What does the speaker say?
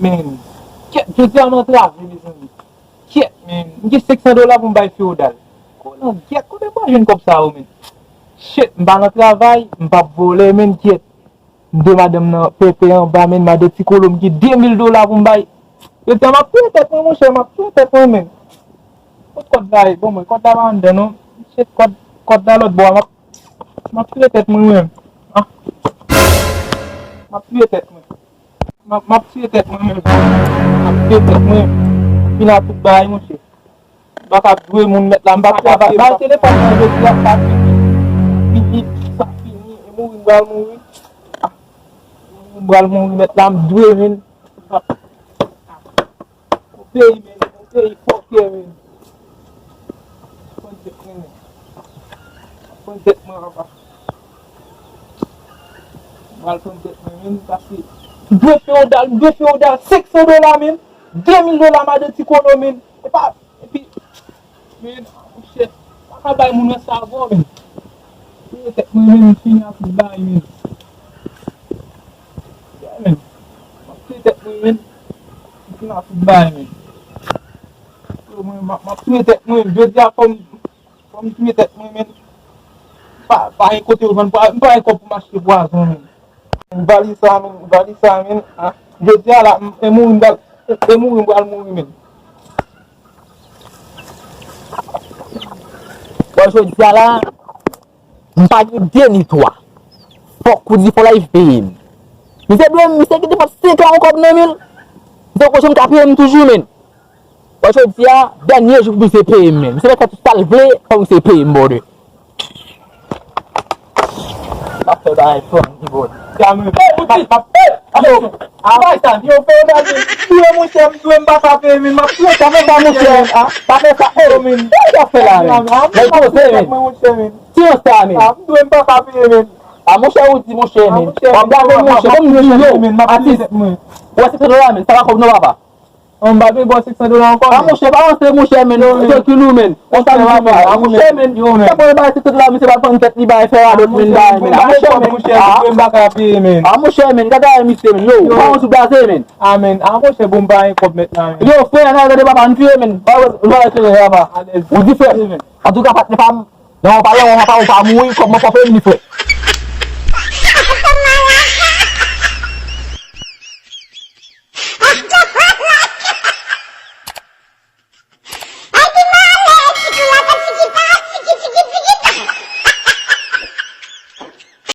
men. Ket, je di an antrave, mes amis. Ket, men. Mge $600 pou mbay feodal. Konan, ket, kote pa jen kop sa ou, men. Shit, mba nan travay, mba vole, men, ket. Mde madame nan pepe an ba, men, made ti kolo mge $2,000 pou mbay. Yo te ma pye tet mwen, mon chè, ma pye tet mwen, men. Kote la, bon, mwen, kote la vande, non? Shit, kote la lot bo, ma pye tet mwen, men. Ha? Ma pye tet mwen. Ma pye tet mwen, men. Ma pye tet mwen. Pina tout bay, mon chè. Baka dwe moun met la, mba travay. Ba telefon mwen, je di la sa fini. Sa fini, e moun mbral moun. Mbral moun met la, mdwe, men. Mpeyi, men. Mpeyi, fokye, men. Kontek mwen, rapa. Mbral kontek mwen, men. Kasi, dwe feodal, $600, men. $2,000 ma de ti kono, men. E pi, men, chef, baka bay moun an savon, men. Kontek mwen, men, fini an kou bay, men. Ya, men. Kontek mwen, men. Fini an kou bay, men. Ma pye tet mwen, je di a kom pye tet mwen, men. Pa yon kote ou, men, pa yon kop pou m'achete boazon, men. M'vali sa, men, ha. Je di a la, moun mbal moun, men. Bon, je di a la, m'pa di deni toa. Fok kou di fo la if peyim. Mise blom, mise ki te fap 5 an kop 9,000. Mise kou chen ka peyim toujou, men. Bon, je di a, denye jou pou se peyim, men. Mise vek sa vle, pou se peyim, bode. Pa fe da iPhone, ki bode. Ya, men. Abay san, yo feodal, men. Tuye moun chem, tuye mbaka pey, men. Ma pye tet mwen ba moun chem, ha. Pa fe sa, men. pa fe la, men. Lè pou se, men. Ti yon sa, men. Tuye mbaka pey, men. A monshe ou di monshe, men. Wap gade monshe, kom monshe, ma pye tet mwen. Wè $600, men. Sa va kop nou wapa. On ba be bo $600 ankon. A monshe, pa anse monshe, men. Se kilou, men. On sa monshe, men. A monshe, men. Se pou e bay $600, men, se va pon ket li bay fè adot, men, bay, men. A monshe, men. A monshe, men. Gada e misye, men. Yo, pa anse blase, men. Amen. A monshe bon ba yon kop met nan, men. Yo, fè, nan gade baba ntuye, men. Wè se le yaba. Ou di fè. A tou ka pat ne fam. Nan wap pale, wap pa moui, kop mwen pa fè, ni fè.